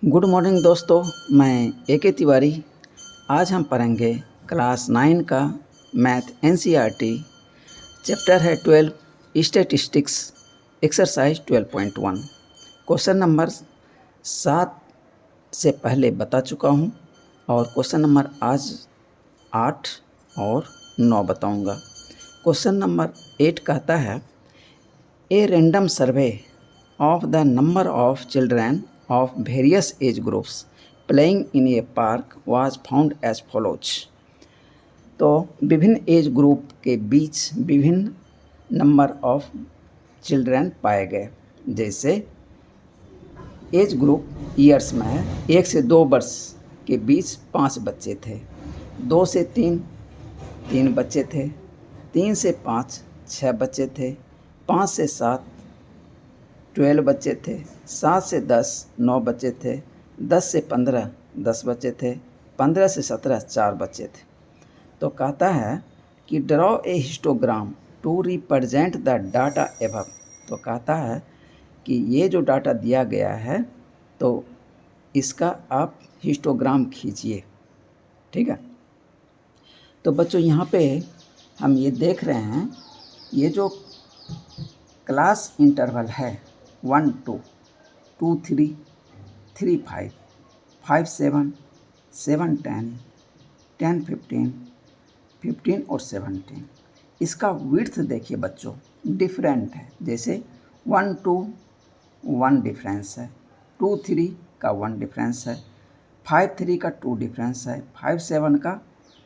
Good morning दोस्तों, मैं A K. Tiwari. आज हम पढ़ेंगे क्लास 9 का मैथ एनसीईआरटी। चैप्टर है 12 स्टैटिस्टिक्स, एक्सरसाइज 12.1। क्वेश्चन नंबर 7 से पहले बता चुका हूँ और क्वेश्चन नंबर आज 8 और 9 बताऊँगा। क्वेश्चन नंबर 8 कहता है a random survey of the number of children of various age groups playing in a park was found as follows। तो विभिन्न एज ग्रुप के बीच विभिन्न नंबर ऑफ चिल्ड्रन पाए गए। जैसे एज ग्रुप ईयर्स में है, 1 से 2 वर्ष के बीच 5 बच्चे थे, 2 से 3 बच्चे थे, 3 से 5 6 बच्चे थे, 5 से 7 12 बच्चे थे, 7 से 10 9 बच्चे थे, 10 से 15 10 बच्चे थे, 15 से 17 4 बच्चे थे। तो कहता है कि draw a histogram to represent the data above. तो कहता है कि ये जो डाटा दिया गया है तो इसका आप हिस्टोग्राम खींचिए। ठीक है। तो बच्चों यहाँ पे हम ये देख रहे हैं, ये जो क्लास इंटरवल है 1 2 2 3 3 5 5 7 7 10 10 15 15 और 17, इसका विड्थ देखिए बच्चों डिफरेंट है। जैसे 1 2 1 डिफरेंस है, 2 3 का 1 डिफरेंस है, 5 3 का 2 डिफरेंस है, 5 7 का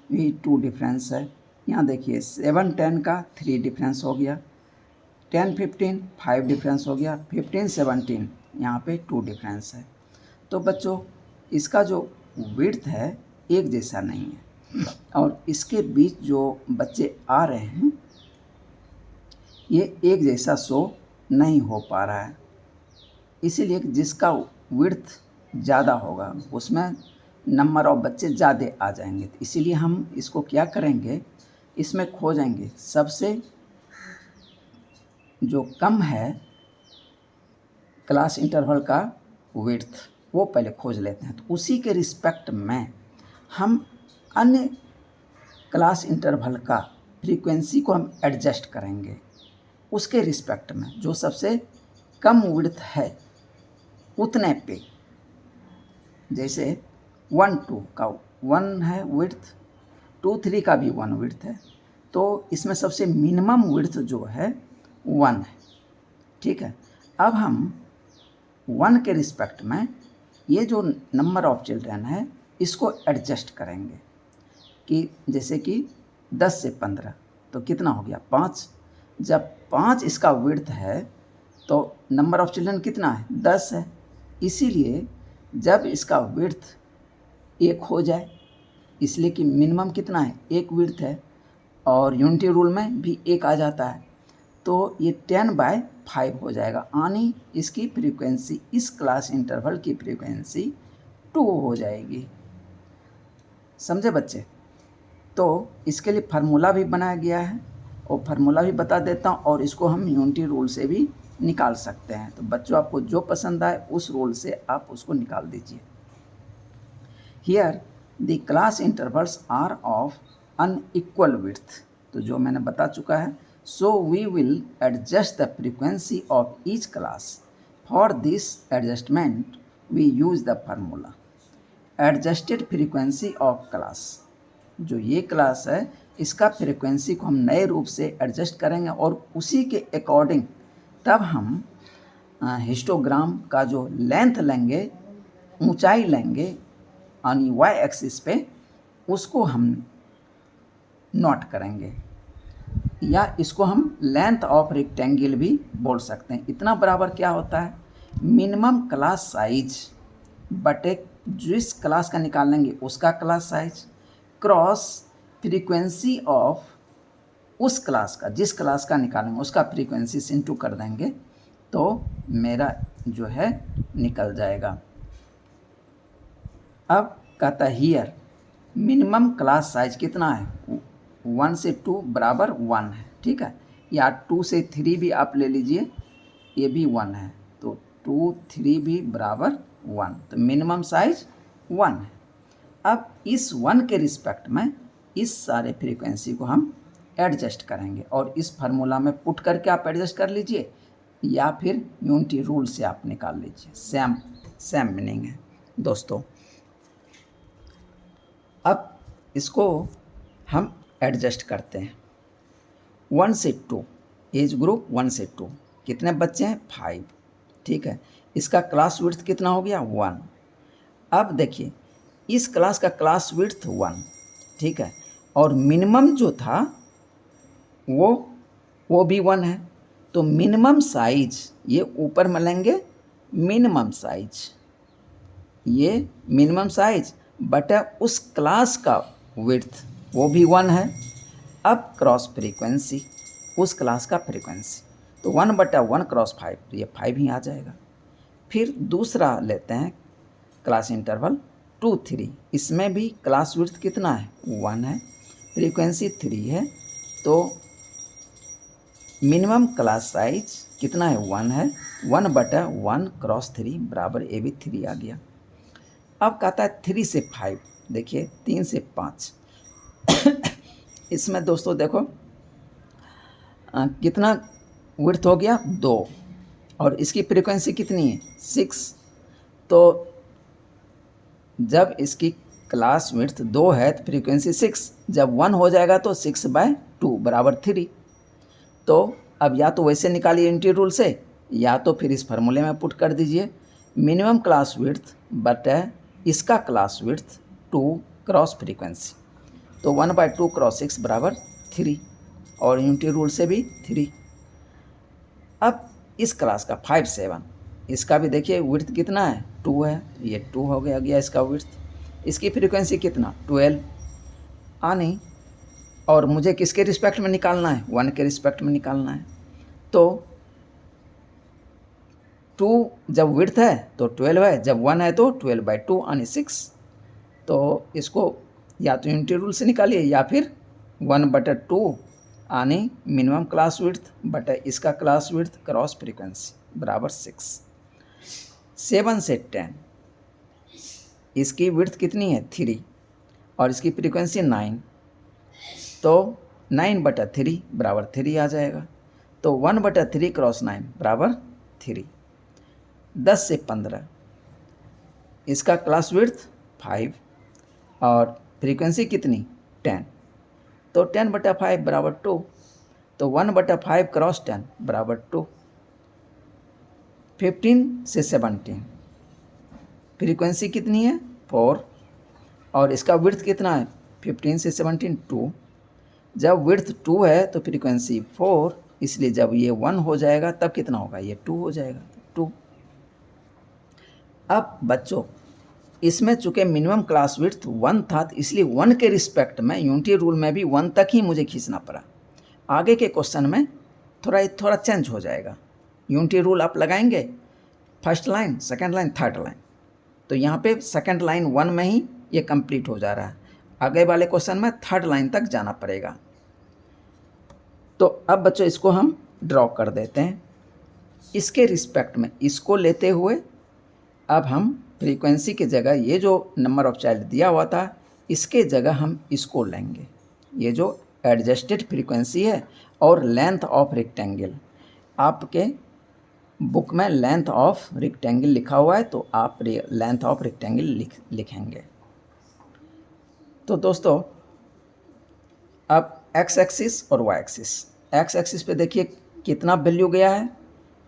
भी 2 डिफरेंस है। यहाँ देखिए 7 10 का 3 डिफरेंस हो गया, 10 15 5 डिफरेंस हो गया, 15 17 यहाँ पे 2 डिफरेंस है। तो बच्चों इसका जो विड्थ है एक जैसा नहीं है और इसके बीच जो बच्चे आ रहे हैं ये एक जैसा शो नहीं हो पा रहा है। इसीलिए जिसका विड्थ ज़्यादा होगा उसमें नंबर ऑफ बच्चे ज़्यादा आ जाएंगे। इसीलिए हम इसको क्या करेंगे, इसमें खोजेंगे सबसे जो कम है क्लास इंटरवल का विड्थ, वो पहले खोज लेते हैं। तो उसी के रिस्पेक्ट में हम अन्य क्लास इंटरवल का फ्रीक्वेंसी को हम एडजस्ट करेंगे उसके रिस्पेक्ट में। जो सबसे कम विड्थ है उतने पे, जैसे 1 2 का 1 है विड्थ, 2 3 का भी 1 विड्थ है, तो इसमें सबसे मिनिमम विड्थ जो है 1 है। ठीक है। अब हम 1 के रिस्पेक्ट में ये जो नंबर ऑफ चिल्ड्रन है इसको एडजस्ट करेंगे कि जैसे कि 10 से 15 तो कितना हो गया 5। जब 5 इसका विड्थ है तो नंबर ऑफ चिल्ड्रन कितना है 10 है। इसीलिए जब इसका विड्थ 1 हो जाए, इसलिए कि मिनिमम कितना है 1 विड्थ है और यूनिटी रूल में भी 1 आ जाता है, तो ये 10/5 हो जाएगा। यानी इसकी फ्रीक्वेंसी, इस क्लास इंटरवल की फ्रीक्वेंसी 2 हो जाएगी। समझे बच्चे? तो इसके लिए फार्मूला भी बनाया गया है और फार्मूला भी बता देता हूँ और इसको हम यूनिटी रूल से भी निकाल सकते हैं। तो बच्चों आपको जो पसंद आए उस रूल से आप उसको निकाल दीजिए। Here the class intervals are of unequal width, तो जो मैंने बता चुका है। So we will adjust the frequency of each class. For this adjustment, we use the formula adjusted frequency of class। जो ये क्लास है इसका फ्रीक्वेंसी को हम नए रूप से एडजस्ट करेंगे और उसी के अकॉर्डिंग तब हम हिस्टोग्राम का जो लेंथ लेंगे, ऊंचाई लेंगे यानी वाई एक्सिस पे, उसको हम नोट करेंगे, या इसको हम लेंथ ऑफ रेक्टेंगल भी बोल सकते हैं। इतना बराबर क्या होता है मिनिमम क्लास साइज बटे जिस क्लास का निकालेंगे उसका class size cross frequency of उस क्लास का, जिस क्लास का निकालेंगे उसका फ्रीक्वेंसी से इंटू कर देंगे तो मेरा जो है निकल जाएगा। अब कहता है हियर मिनिमम क्लास साइज कितना है 1 से 2 बराबर 1 है। ठीक है। या 2 से 3 भी आप ले लीजिए, ये भी 1 है, तो 2 3 भी बराबर 1, तो मिनिमम साइज 1 है। अब इस 1 के रिस्पेक्ट में इस सारे फ्रीक्वेंसी को हम एडजस्ट करेंगे और इस फार्मूला में पुट करके आप एडजस्ट कर लीजिए या फिर यूनिटी रूल से आप निकाल लीजिए, सेम मीनिंग है दोस्तों। अब इसको हम एडजस्ट करते हैं। 1 से 2 एज ग्रुप 1 से 2 कितने बच्चे हैं 5, ठीक है। इसका क्लास विड्थ कितना हो गया 1। अब देखिए इस क्लास का क्लास विड्थ 1, ठीक है, और मिनिमम जो था वो भी 1 है। तो मिनिमम साइज ये ऊपर में लेंगे, मिनिमम साइज ये मिनिमम साइज बटा उस क्लास का विड्थ वो भी 1 है। अब क्रॉस फ्रीक्वेंसी उस क्लास का फ्रीक्वेंसी, तो 1/1 क्रॉस 5, तो ये 5 ही आ जाएगा। फिर दूसरा लेते हैं क्लास इंटरवल 2, 3, इसमें भी क्लास विड्थ कितना है 1 है, फ्रीक्वेंसी 3 है, तो मिनिमम क्लास साइज कितना है 1 है, 1/1 क्रॉस 3 बराबर ये भी 3 आ गया। अब कहता है 3 से 5, देखिए 3 से 5 इसमें दोस्तों देखो कितना विड्थ हो गया 2 और इसकी फ्रीक्वेंसी कितनी है 6। तो जब इसकी क्लास विड्थ 2 है तो फ्रीक्वेंसी 6, जब 1 हो जाएगा तो 6/2 बराबर 3। तो अब या तो वैसे निकालिए यूनिटी रूल से या तो फिर इस फार्मूले में पुट कर दीजिए मिनिमम क्लास विड्थ बटा इसका क्लास विड्थ 2 क्रॉस फ्रीक्वेंसी, तो 1/2 क्रॉस 6 बराबर 3 और यूनिटी रूल से भी 3। अब इस क्लास का 5, 7 इसका भी देखिए विड्थ कितना है 2 है, ये 2 हो गया इसका विड्थ। इसकी फ्रीक्वेंसी कितना 12 आनी, और मुझे किसके रिस्पेक्ट में निकालना है 1 के रिस्पेक्ट में निकालना है। तो 2 जब विड्थ है तो 12 है, जब 1 है तो 12/2 यानी 6। तो इसको या तो यूनिटी रूल से निकालिए या फिर 1/2 यानी मिनिमम क्लास विड्थ बटा इसका क्लास विड्थ क्रॉस फ्रीक्वेंसी बराबर 6। 7 से 10 इसकी विड्थ कितनी है 3 और इसकी फ्रीक्वेंसी 9, तो 9/3 बराबर 3 आ जाएगा, तो 1/3 क्रॉस 9 बराबर 3। 10 से 15 इसका क्लास विड्थ 5 और फ्रीक्वेंसी कितनी 10, तो 10/5 बराबर 2, तो 1/5 क्रॉस 10 बराबर 2। 15 से 17 फ्रीक्वेंसी कितनी है 4 और इसका विड्थ कितना है 15 से 17 2। जब विड्थ 2 है तो फ्रीक्वेंसी 4, इसलिए जब ये 1 हो जाएगा तब कितना होगा ये 2 हो जाएगा 2। अब बच्चों इसमें चूँकि मिनिमम क्लास विड्थ 1 था तो इसलिए 1 के रिस्पेक्ट में यूनिटी रूल में भी 1 तक ही मुझे खींचना पड़ा। आगे के क्वेश्चन में थोड़ा चेंज हो जाएगा। यूनिटी रूल आप लगाएंगे first line, second line, third line, तो यहाँ पे सेकंड लाइन 1 में ही ये कंप्लीट हो जा रहा है। आगे वाले क्वेश्चन में थर्ड लाइन तक जाना पड़ेगा। तो अब बच्चों इसको हम ड्रॉ कर देते हैं। इसके रिस्पेक्ट में इसको लेते हुए अब हम फ्रीक्वेंसी की जगह ये जो नंबर ऑफ चाइल्ड दिया हुआ था इसके जगह हम इसको लेंगे, ये जो एडजस्टेड फ्रीक्वेंसी है और लेंथ ऑफ रेक्टेंगल। आपके बुक में लेंथ ऑफ रेक्टेंगल लिखा हुआ है तो आप लेंथ ऑफ रेक्टेंगल लिखेंगे। तो दोस्तों अब एक्स एक्सिस और वाई एक्सिस, एक्स एक्सिस पे देखिए कितना वैल्यू गया है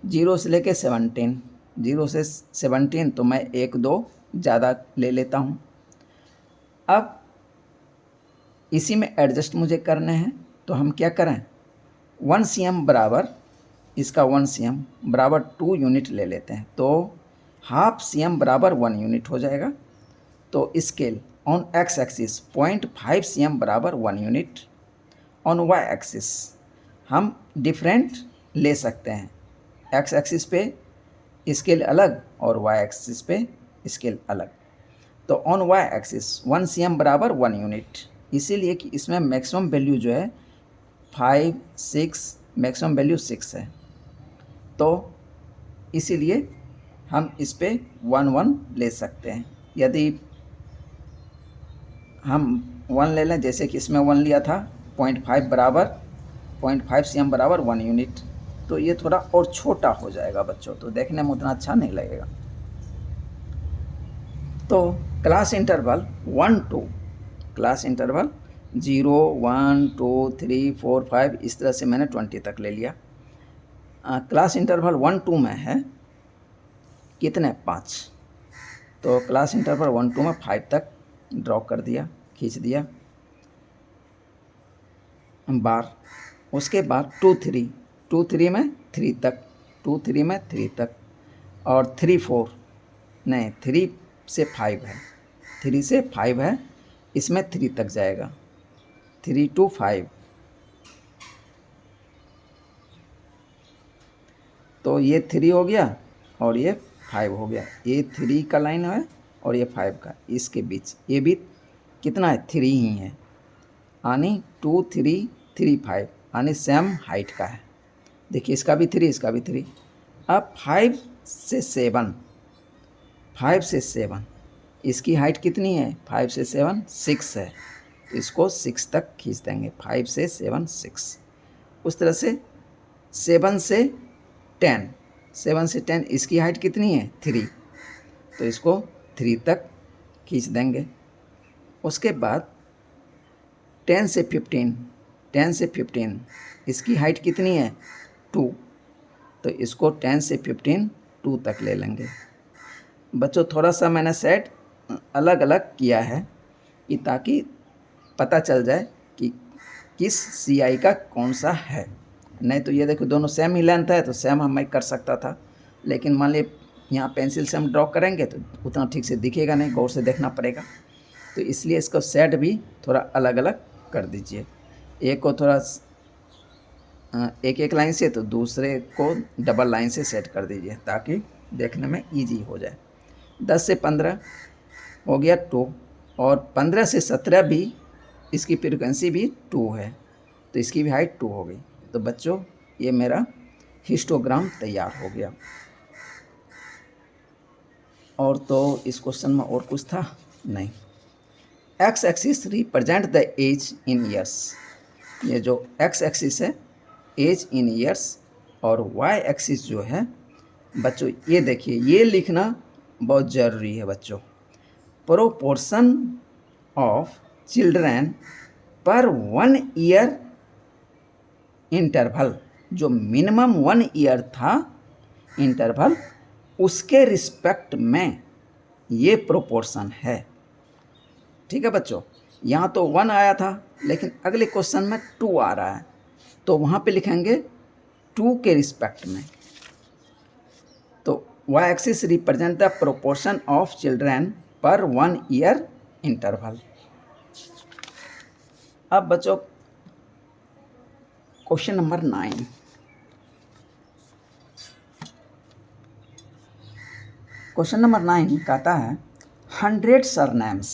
0 से लेके 17, 0 से 17, तो मैं 1-2 ज़्यादा ले लेता हूँ। अब इसी में एडजस्ट मुझे करने हैं तो हम क्या करें 1 cm बराबर इसका 1 cm बराबर 2 यूनिट ले लेते हैं, तो हाफ cm बराबर 1 यूनिट हो जाएगा। तो scale on x axis 0.5 cm बराबर 1 यूनिट, ऑन वाई एक्सिस हम डिफरेंट ले सकते हैं, एक्स एक्सिस पे स्केल अलग और वाई एक्सिस पे स्केल अलग। तो ऑन वाई एक्सिस 1 cm बराबर 1 यूनिट, इसीलिए कि इसमें मैक्सिमम वैल्यू जो है 5, 6, मैक्सिमम वैल्यू 6 है, तो इसीलिए हम इस पे 1 ले सकते हैं। यदि हम 1 ले लें, जैसे कि इसमें 1 लिया था, 0.5 बराबर 0.5 cm बराबर 1 यूनिट, तो ये थोड़ा और छोटा हो जाएगा बच्चों, तो देखने में उतना अच्छा नहीं लगेगा। तो क्लास इंटरवल 1 2, क्लास इंटरवल 0 1 2 3 4 5, इस तरह से मैंने 20 तक ले लिया। क्लास इंटरवल 1 2 में है कितने, 5, तो क्लास इंटरवल 1 2 में 5 तक ड्रॉ कर दिया, खींच दिया बार। उसके बाद 2 3, 2 3 में 3 तक, 2 3 में 3 तक, और 3 4 नहीं, 3 से 5 है, 3 से 5 है, इसमें 3 तक जाएगा, 3 to 5, तो ये 3 हो गया और ये 5 हो गया। ये 3 का लाइन है और ये 5 का, इसके बीच ये भी कितना है, 3 ही है, यानी 2 3 3 5, यानी सेम हाइट का है। देखिए इसका भी 3, इसका भी 3। अब 5 से 7, 5 से 7 इसकी हाइट कितनी है, 5 से 7 6 है, तो इसको 6 तक खींच देंगे, 5 से 7 6। उस तरह से 7 से 10, 7 से 10 इसकी हाइट कितनी है, 3, तो इसको 3 तक खींच देंगे। उसके बाद 10 से 15, 10 से 15 इसकी हाइट कितनी है, 2, तो इसको 10 से 15 2 तक ले लेंगे। बच्चों थोड़ा सा मैंने सेट अलग अलग किया है कि ताकि पता चल जाए कि किस CI का कौन सा है। नहीं तो ये देखो दोनों सेम ही लेंथ है, तो सेम हम मैं कर सकता था, लेकिन मान लीजिए यहाँ पेंसिल से हम ड्रॉ करेंगे तो उतना ठीक से दिखेगा नहीं, गौर से देखना पड़ेगा, तो इसलिए इसको सेट भी थोड़ा अलग अलग कर दीजिए। एक को थोड़ा एक एक लाइन से, तो दूसरे को डबल लाइन से सेट कर दीजिए ताकि देखने में ईजी हो जाए। 10 से 15 हो गया 2, और 15 से 17 भी इसकी फ्रीक्वेंसी भी 2 है, तो इसकी भी हाइट 2 हो गई। तो बच्चों ये मेरा हिस्टोग्राम तैयार हो गया। और तो इस क्वेश्चन में और कुछ था नहीं। X axis represent the age in years, ये जो एक्स एक्सिस है एज इन ईयर्स, और वाई एक्सिस जो है बच्चों ये देखिए, ये लिखना बहुत ज़रूरी है बच्चों। प्रोपोर्शन ऑफ चिल्ड्रन पर 1 ईयर इंटरवल, जो मिनिमम 1 ईयर था इंटरवल, उसके रिस्पेक्ट में ये प्रोपोर्शन है। ठीक है बच्चों, यहाँ तो 1 आया था, लेकिन अगले क्वेश्चन में 2 आ रहा है, तो वहाँ पे लिखेंगे 2 के रिस्पेक्ट में। तो y axis represent the proportion of children पर 1 ईयर इंटरवल। अब बच्चों क्वेश्चन नंबर 9। क्वेश्चन नंबर 9 कहता है 100 surnames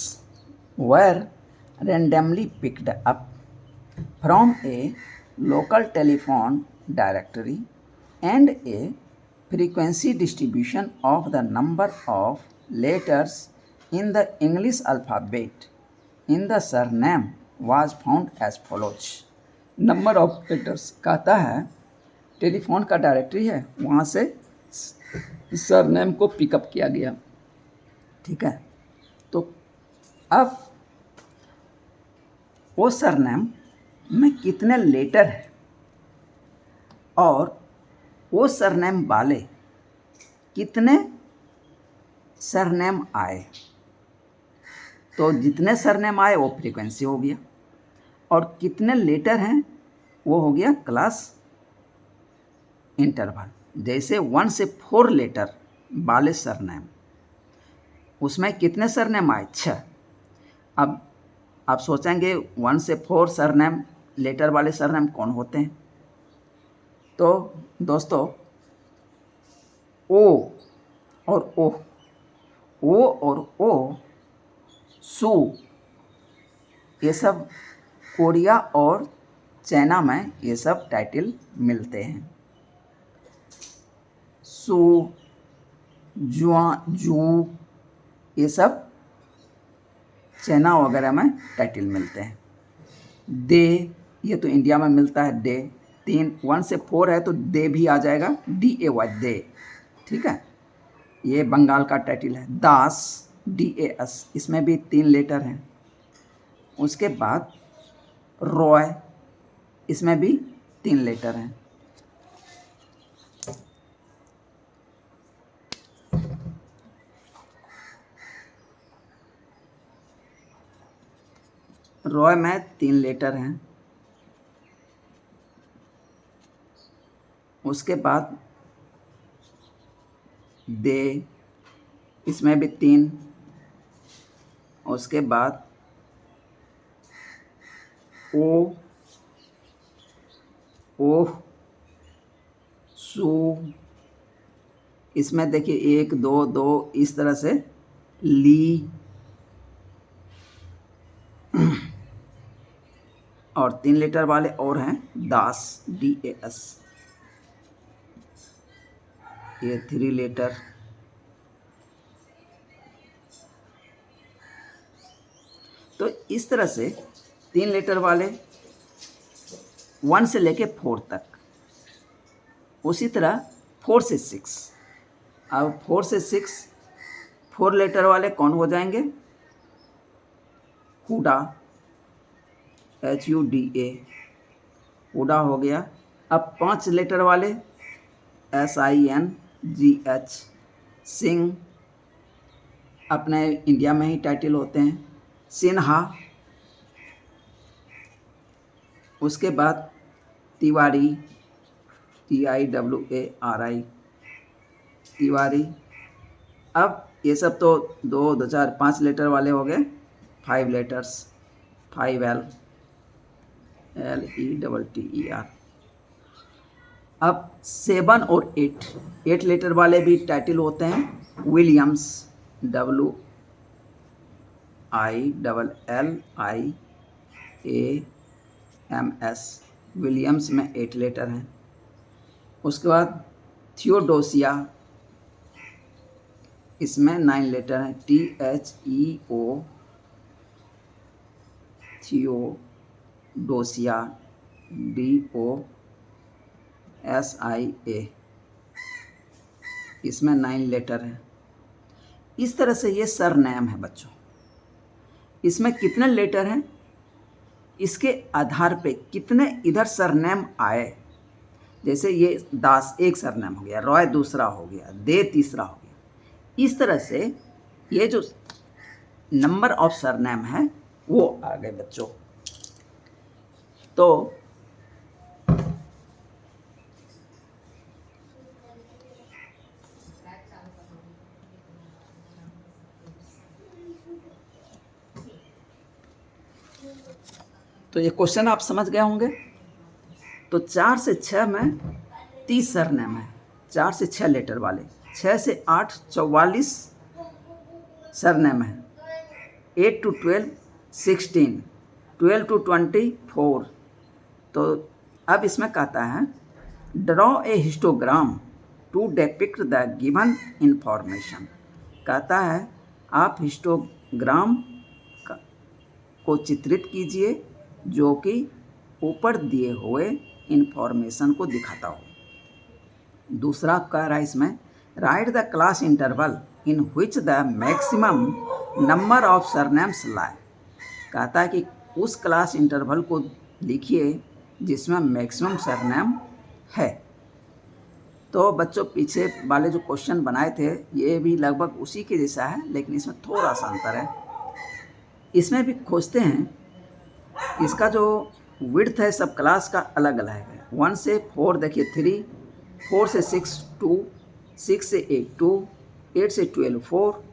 were randomly picked up from a local telephone directory and a frequency distribution of the number of letters in the English alphabet in the surname was found as follows. Number of letters कहता है telephone का directory है, वहाँ से surname को pickup किया गया। ठीक है, तो अब वो सरनेम में कितने लेटर है और वो सरनेम वाले कितने सरनेम आए, तो जितने सरनेम आए वो फ्रीक्वेंसी हो गया, और कितने लेटर हैं वो हो गया क्लास इंटरवल। जैसे 1 से 4 लेटर वाले सरनेम, उसमें कितने सरनेम आए, 6। अब आप सोचेंगे 1 से 4 सरनेम लेटर वाले सरनेम कौन होते हैं, तो दोस्तों ओ और ओ, सु, ये सब कोरिया और चाइना में ये सब टाइटल मिलते हैं। सु, जुआ, जू, ये सब चाइना वगैरह में टाइटल मिलते हैं। दे, ये तो इंडिया में मिलता है डे। 1 से 4 है तो दे भी आ जाएगा, DAY दे, ठीक है। ये बंगाल का टाइटल है। दास, DAS, इसमें भी 3 लेटर हैं। उसके बाद रॉय, इसमें भी 3 लेटर हैं। रॉय में 3 लेटर हैं। उसके बाद दे, इसमें भी 3। उसके बाद ओ, ओह, सू, इसमें देखिए 1 2 2 इस तरह से ली, और 3 लेटर वाले और हैं दास, DAS, ये 3 लेटर। तो इस तरह से 3 लेटर वाले 1 से लेके 4 तक। उसी तरह 4 से 6। अब 4 से 6 4 लेटर वाले कौन हो जाएंगे? हुडा, HUDA, हुडा हो गया। अब 5 लेटर वाले SINGH, सिंह, अपने इंडिया में ही टाइटल होते हैं। सिन्हा, उसके बाद तिवारी, TIWARI, तिवारी। अब ये सब तो 2 2 4 5 लेटर वाले हो गए। 5 लेटर्स, 5L, LETTER। अब 7 और 8 लेटर वाले भी टाइटल होते हैं। विलियम्स, WILLIAMS, विलियम्स में 8 लेटर हैं। उसके बाद थियोडोसिया, इसमें 9 लेटर हैं। THEO, थियोडोसिया, DOSIA, इसमें 9 लेटर हैं। इस तरह से ये सरनेम है बच्चों। इसमें कितने लेटर हैं, इसके आधार पे कितने इधर सरनेम आए। जैसे ये दास एक सरनेम हो गया, रॉय दूसरा हो गया, दे तीसरा हो गया। इस तरह से ये जो नंबर ऑफ सरनेम है वो आ गए बच्चों। तो ये क्वेश्चन आप समझ गए होंगे। तो 4 से 6 में 30 सरनेम है, 4 से 6 लेटर वाले। 6 से 8 44 सरनेम है। 8 to 12 16, 12 to 24। तो अब इसमें कहता है draw a histogram to depict the given information. कहता है आप हिस्टोग्राम को चित्रित कीजिए जो कि ऊपर दिए हुए इंफॉर्मेशन को दिखाता हो। दूसरा कह रहा है इसमें write the class interval in which the maximum number of surnames lie. कहता है कि उस क्लास इंटरवल को लिखिए जिसमें मैक्सिमम सरनेम है। तो बच्चों पीछे वाले जो क्वेश्चन बनाए थे ये भी लगभग उसी के जैसा है, लेकिन इसमें थोड़ा सा अंतर है। इसमें भी खोजते हैं, इसका जो विड्थ है सब क्लास का अलग अलग है। 1 से 4 देखिए 3, 4 से 6 2, 6 से 8 2, 8 से 12 4,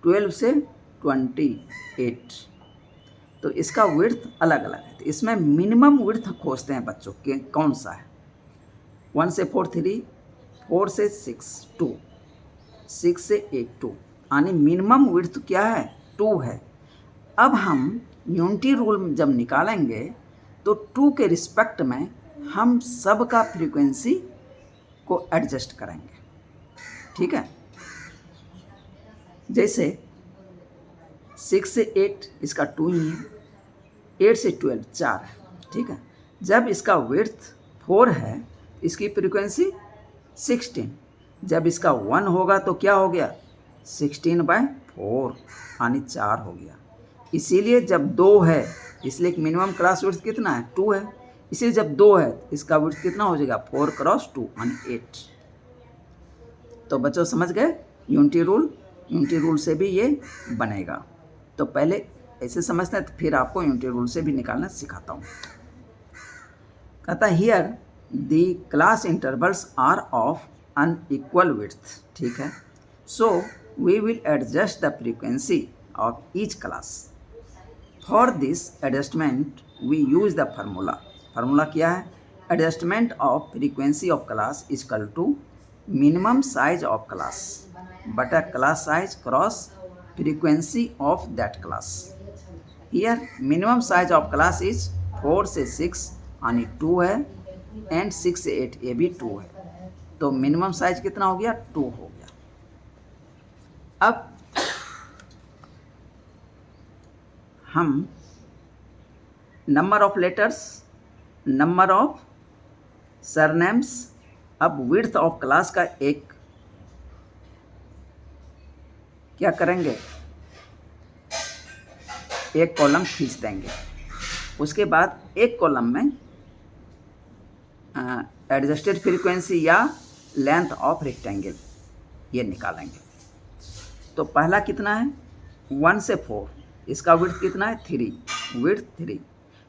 12 से 28। तो इसका विड्थ अलग अलग है। तो इसमें मिनिमम विड्थ खोजते हैं बच्चों के कौन सा है। 1 से 4 3, 4 से 6 2, 6 से 8 2, यानी मिनिमम विड्थ क्या है 2 है। अब हम यूनिटी रूल जब निकालेंगे तो 2 के रिस्पेक्ट में हम सब का फ्रीक्वेंसी को एडजस्ट करेंगे, ठीक है। जैसे 6 से 8 इसका 2 ही है, 8 से 12 4 है, ठीक है। जब इसका विड्थ 4 है, इसकी फ्रीक्वेंसी 16। जब इसका 1 होगा तो क्या हो गया, 16/4 यानी 4 हो गया। इसीलिए जब 2 है, इसलिए मिनिमम क्लास विड्थ कितना है, 2 है। इसीलिए जब 2 है इसका विड्थ कितना हो जाएगा, 4 क्रॉस 2 यानी 8। तो बच्चों समझ गए यूनिटी रूल से भी ये बनेगा। तो पहले ऐसे समझते हैं, तो फिर आपको यूनिटी रूल से भी निकालना सिखाता हूँ। कहता है here the class intervals are of unequal width, ठीक है। So we will adjust the frequency of each class. For this adjustment we use the formula क्या है, adjustment of frequency of class equal to minimum size of class बटा class size cross frequency of that class. Here minimum size of class is 4 से 6 यानी 2 है, and 6 से 8 ये भी 2 है। तो मिनिमम साइज कितना हो गया, 2 हो गया। अब हम number of letters, number of surnames, अब विड्थ ऑफ क्लास का एक क्या करेंगे, एक कॉलम खींच देंगे। उसके बाद एक कॉलम में एडजस्टेड फ्रीक्वेंसी या लेंथ ऑफ रेक्टेंगल ये निकालेंगे। तो पहला कितना है, 1 से 4, इसका विड्थ कितना है, 3, विड्थ 3,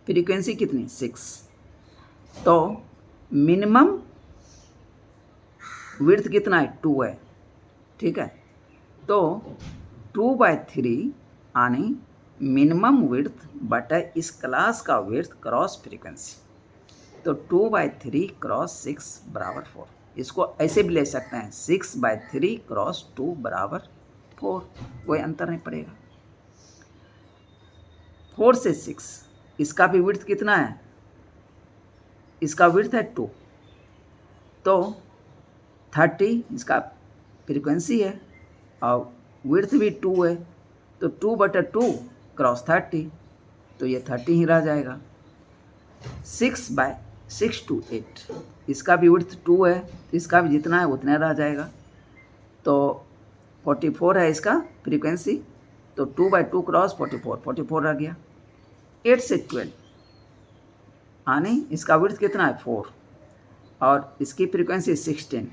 फ्रीक्वेंसी कितनी, 6। तो मिनिमम विड्थ कितना है, 2 है, ठीक है। तो 2/3 यानी मिनिमम विड्थ बटा इस क्लास का विड्थ क्रॉस फ्रीक्वेंसी। तो 2/3 क्रॉस 6 बराबर 4। इसको ऐसे भी ले सकते हैं, 6/3 क्रॉस 2 बराबर 4, कोई अंतर नहीं पड़ेगा। 4 से 6 इसका भी विड्थ कितना है, इसका विड्थ है 2, तो 30 इसका फ्रीक्वेंसी है और विड्थ भी 2 है, तो 2/2 क्रॉस 30, तो ये 30 ही रह जाएगा। 6/6 to 8 इसका भी विड्थ 2 है, इसका भी जितना है उतना रह जाएगा। तो 44 है इसका फ्रीक्वेंसी, तो 2/2 क्रॉस 44 रह गया। 8 से 12 यानी इसका विड्थ कितना है, 4, और इसकी फ्रीक्वेंसी 16।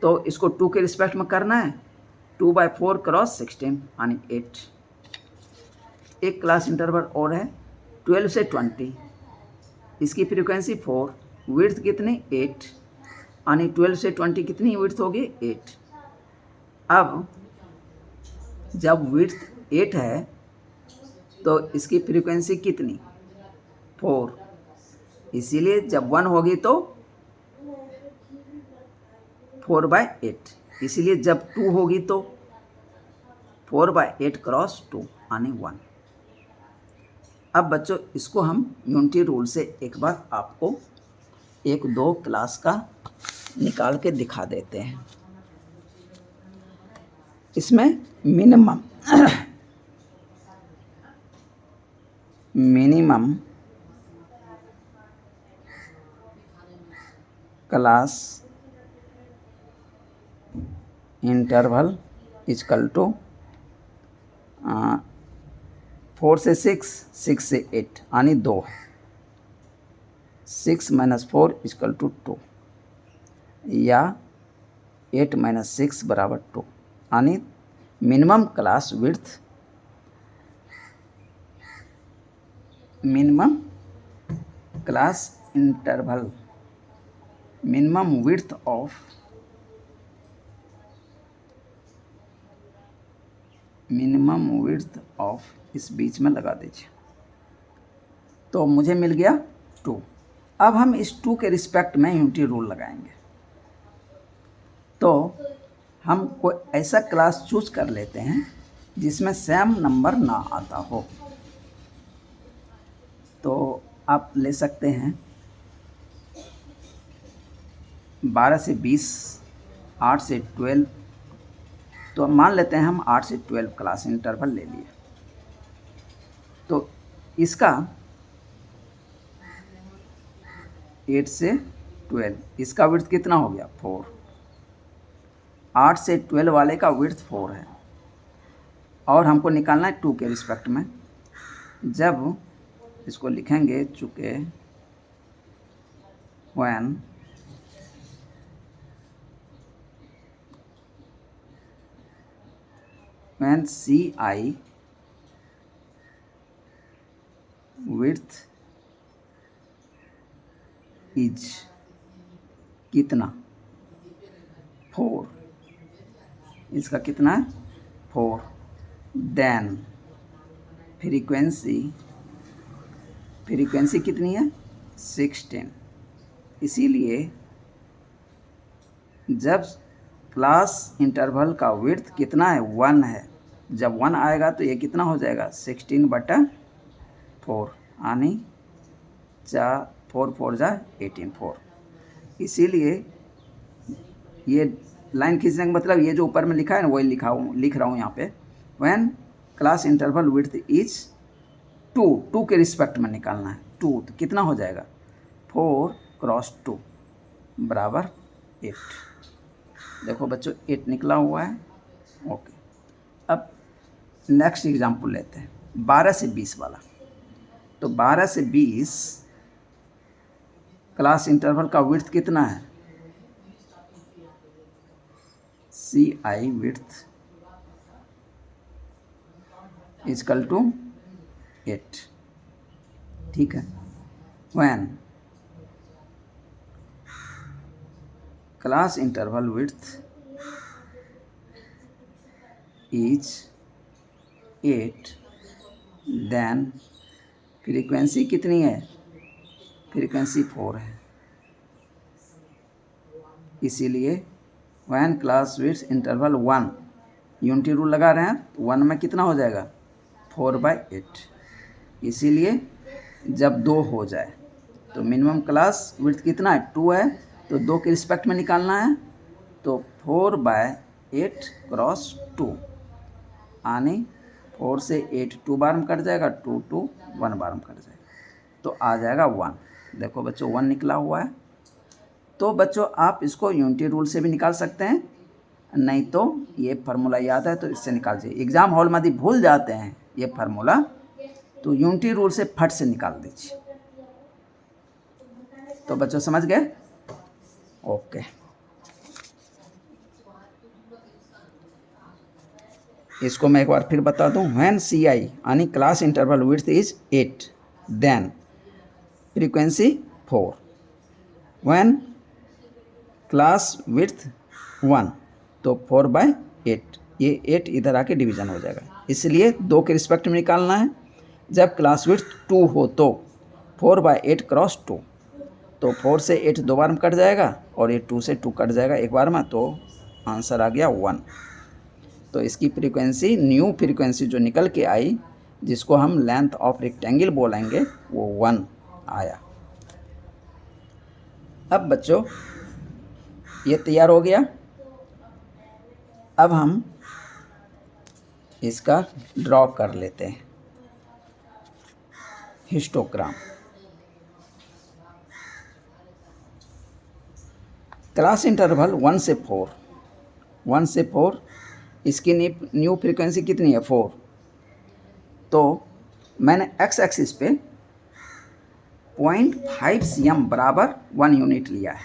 तो इसको 2 के रिस्पेक्ट में करना है, 2/4 क्रॉस 16 यानी 8। एक क्लास इंटरवल और है, 12 से 20, इसकी फ्रीक्वेंसी 4, विड्थ कितनी, 8, यानी 12 से 20 कितनी विड्थ होगी, 8। अब जब विड्थ 8 है तो इसकी फ्रीक्वेंसी कितनी, 4, इसीलिए जब 1 होगी तो 4/8, इसीलिए जब 2 होगी तो 4/8 क्रॉस 2 यानी 1। अब बच्चों इसको हम यूनिटी रूल से एक बार आपको 1-2 क्लास का निकाल के दिखा देते हैं। इसमें minimum class interval equal to 4 से 6, 6 से 8 यानी 2, 6 - 4 इक्वल टू 2, या 8 - 6 बराबर 2, यानी minimum class width, minimum class interval, minimum width of इस बीच में लगा दीजिए। तो मुझे मिल गया 2। अब हम इस 2 के रिस्पेक्ट में यूनिटी रूल लगाएंगे। तो हम कोई ऐसा क्लास चूज कर लेते हैं जिसमें सेम नंबर ना आता हो। तो आप ले सकते हैं 12 से 20, 8 से 12, तो अब मान लेते हैं हम 8 से 12 क्लास इंटरवल ले लिए, तो इसका 8 से 12 इसका विड्थ कितना हो गया 4। 8 से 12 वाले का विड्थ 4 है और हमको निकालना है 2 के रिस्पेक्ट में। जब इसको लिखेंगे चूँकि when CI width is कितना 4, इसका कितना है 4, देन फ्रीक्वेंसी कितनी है 16। इसीलिए जब क्लास इंटरवल का विड्थ कितना है 1 है, जब 1 आएगा तो ये कितना हो जाएगा 16/4 यानी 4 4 जा 18 4। इसीलिए ये लाइन खींचने का मतलब ये जो ऊपर में लिखा है ना वही लिख रहा हूँ यहाँ पे। When class interval width is 2 के रिस्पेक्ट में निकालना है 2, तो कितना हो जाएगा 4 क्रॉस 2 बराबर 8। देखो बच्चों 8 निकला हुआ है। ओके, अब नेक्स्ट एग्जांपल लेते हैं 12 से 20 वाला। तो 12 से 20 क्लास इंटरवल का विड्थ कितना है CI विड्थ इजकल टू 8। ठीक है, when class interval width is 8 then frequency कितनी है, फ्रीक्वेंसी 4 है। इसीलिए when class width interval 1 unity rule लगा रहे हैं तो 1 में कितना हो जाएगा 4/8। इसीलिए जब 2 हो जाए तो मिनिमम क्लास विड्थ कितना है 2 है, तो 2 के रिस्पेक्ट में निकालना है। तो 4/8 क्रॉस 2 यानी 4 से 8 2 बार में कट जाएगा, 2 2 1 बार में कट जाएगा, तो आ जाएगा 1। देखो बच्चों 1 निकला हुआ है। तो बच्चों आप इसको यूनिटी रूल से भी निकाल सकते हैं, नहीं तो ये फार्मूला याद है तो इससे निकाल दीजिए। एग्ज़ाम हॉल में यदि भूल जाते हैं ये फार्मूला तो यूनिटी रूल से फट से निकाल दीजिए। तो बच्चों समझ गए? ओके, इसको मैं एक बार फिर बता दूं। व्हेन CI यानी class interval width is 8 then frequency 4। When class width 1 तो 4/8, ये 8 इधर आके डिवीज़न हो जाएगा। इसलिए 2 के रिस्पेक्ट में निकालना है। जब क्लास विड्थ 2 हो तो 4/8 क्रॉस 2, तो 4 से 8 2 बार में कट जाएगा और ये 2 से 2 कट जाएगा एक बार में, तो आंसर आ गया 1। तो इसकी फ्रीक्वेंसी न्यू फ्रीक्वेंसी जो निकल के आई जिसको हम लेंथ ऑफ रेक्टेंगल बोलेंगे वो 1 आया। अब बच्चों ये तैयार हो गया। अब हम इसका ड्रॉ कर लेते हैं हिस्टोग्राम। क्लास इंटरवल 1 से 4, इसकी न्यू फ्रीक्वेंसी कितनी है 4। तो मैंने एक्स एक्सिस पे 0.5 cm बराबर 1 यूनिट लिया है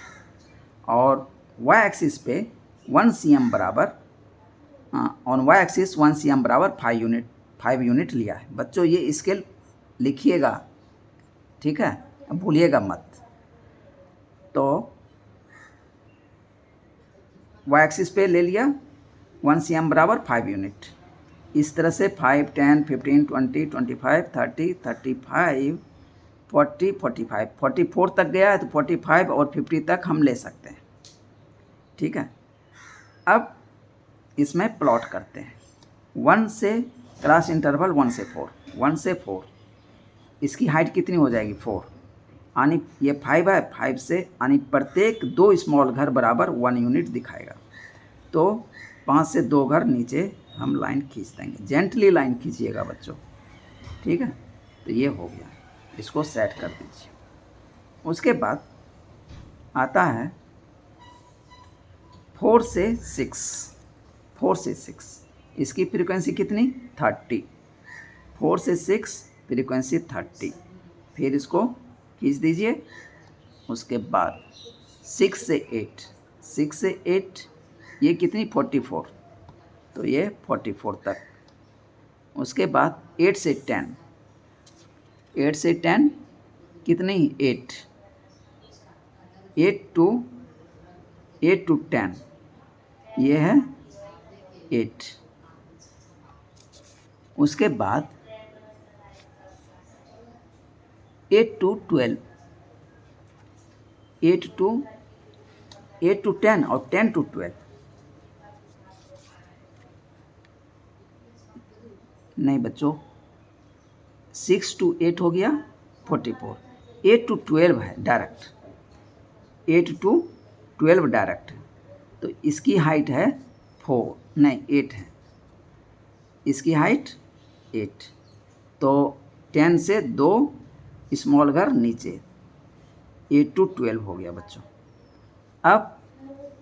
और वाई एक्सिस पे 1 cm बराबर ऑन वाई एक्सिस 1 cm बराबर 5 यूनिट लिया है। बच्चों ये स्केल लिखिएगा, ठीक है, भूलिएगा मत। तो वाई एक्सिस पे ले लिया 1 cm बराबर 5 यूनिट। इस तरह से 5 10 15 20 25 30 35 40 45 44 तक गया है तो 45 और 50 तक हम ले सकते हैं। ठीक है, अब इसमें प्लॉट करते हैं 1 से क्लास इंटरवल 1 से 4 इसकी हाइट कितनी हो जाएगी 4, यानी ये 5 है, 5 से यानी प्रत्येक 2 स्मॉल घर बराबर 1 यूनिट दिखाएगा। तो 5 से 2 घर नीचे हम लाइन खींच देंगे। जेंटली लाइन खींचिएगा बच्चों, ठीक है। तो ये हो गया, इसको सेट कर दीजिए। उसके बाद आता है 4 से 6, इसकी फ्रीक्वेंसी कितनी 30, 4 से 6 फ्रीक्वेंसी 30, फिर इसको खींच दीजिए। उसके बाद 6 से 8 ये कितनी 44, तो ये 44 तक। उसके बाद 8 से 10 कितनी 8 टू 10 ये है 8। उसके बाद 8 टू 10 और 10 टू 12, नहीं बच्चों, 6 टू 8 हो गया 44, 8 टू 12 है डायरेक्ट, 8 टू 12 डायरेक्ट। तो इसकी हाइट है 8 है, इसकी हाइट 8। तो 10 से 2 स्मॉल घर नीचे, 8 टू 12 हो गया बच्चों। अब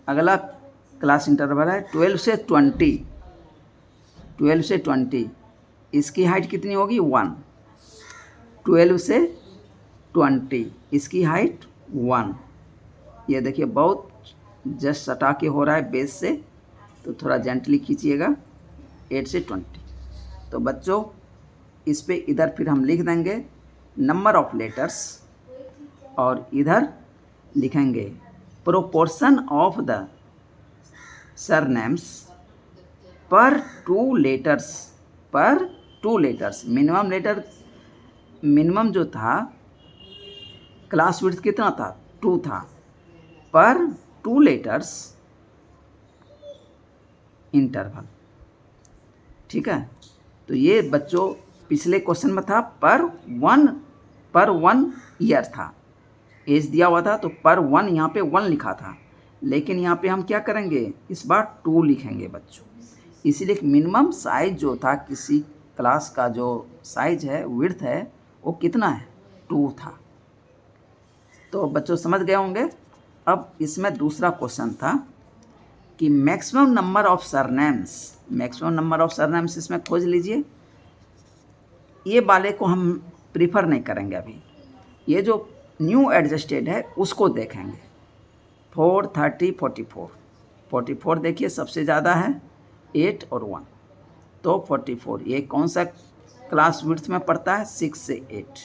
अगला क्लास इंटरवल है 12 से 20, इसकी हाइट कितनी होगी 1, 12 से 20 इसकी हाइट 1। ये देखिए बहुत जस्ट सटा के हो रहा है बेस से, तो थोड़ा जेंटली खींचिएगा। 8 से 20, तो बच्चों इस पे इधर फिर हम लिख देंगे नंबर ऑफ लेटर्स, और इधर लिखेंगे प्रोपोर्शन ऑफ द सरनेम्स पर 2 लेटर्स। मिनिमम जो था क्लास विड्थ कितना था 2 था, पर 2 लेटर्स इंटरवल, ठीक है। तो ये बच्चों पिछले क्वेश्चन में था पर वन ईयर था, एज दिया हुआ था, तो पर 1 यहाँ पे 1 लिखा था, लेकिन यहाँ पे हम क्या करेंगे इस बार 2 लिखेंगे बच्चों। इसीलिए मिनिमम साइज जो था किसी क्लास का, जो साइज है विड्थ है वो कितना है 2 था। तो बच्चों समझ गए होंगे। अब इसमें दूसरा क्वेश्चन था कि मैक्सिमम नंबर ऑफ सरनेम्स इसमें खोज लीजिए। ये वाले को हम प्रीफर नहीं करेंगे अभी, ये जो न्यू एडजस्टेड है उसको देखेंगे। 4, 30, 44 देखिए सबसे ज़्यादा है 8 और 1, तो 44 ये कौन सा क्लास विड्थ में पड़ता है 6 से 8,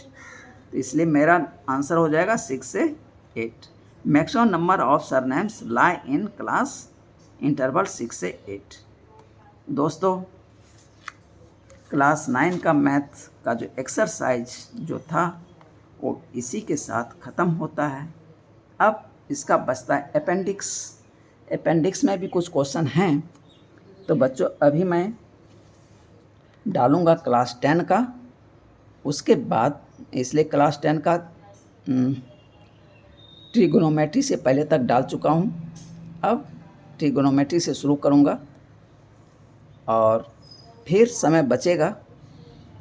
तो इसलिए मेरा आंसर हो जाएगा 6 से 8। Maximum number of surnames lie in class interval 6 से 8। दोस्तों क्लास 9 का मैथ का जो एक्सरसाइज जो था वो इसी के साथ ख़त्म होता है। अब इसका बचता है अपेंडिक्स में भी कुछ क्वेश्चन हैं, तो बच्चों अभी मैं डालूँगा क्लास 10 का, उसके बाद इसलिए क्लास 10 का ट्रिगोनोमेट्री से पहले तक डाल चुका हूँ, अब ट्रिगोनोमेट्री से शुरू करूँगा, और फिर समय बचेगा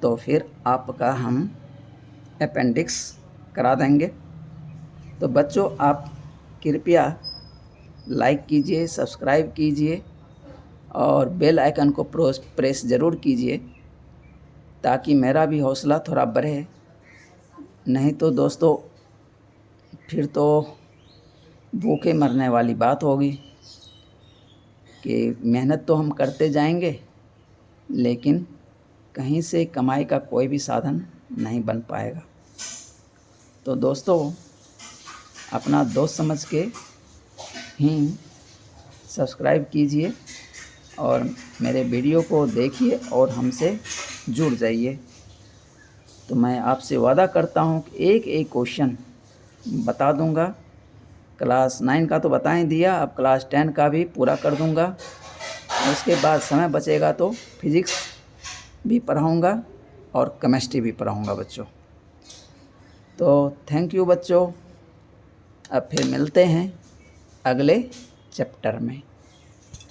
तो फिर आपका हम अपेंडिक्स करा देंगे। तो बच्चों आप कृपया लाइक कीजिए, सब्सक्राइब कीजिए और बेल आइकन को प्रेस ज़रूर कीजिए, ताकि मेरा भी हौसला थोड़ा बढ़े। नहीं तो दोस्तों फिर तो भूखे मरने वाली बात होगी कि मेहनत तो हम करते जाएंगे, लेकिन कहीं से कमाई का कोई भी साधन नहीं बन पाएगा। तो दोस्तों अपना दोस्त समझ के ही सब्सक्राइब कीजिए और मेरे वीडियो को देखिए और हमसे जुड़ जाइए। तो मैं आपसे वादा करता हूँ कि एक क्वेश्चन बता दूँगा। क्लास 9 का तो बता ही दिया, अब क्लास 10 का भी पूरा कर दूँगा। उसके बाद समय बचेगा तो फिज़िक्स भी पढ़ाऊँगा और केमिस्ट्री भी पढ़ाऊँगा बच्चों। तो थैंक यू बच्चों, अब फिर मिलते हैं अगले चैप्टर में।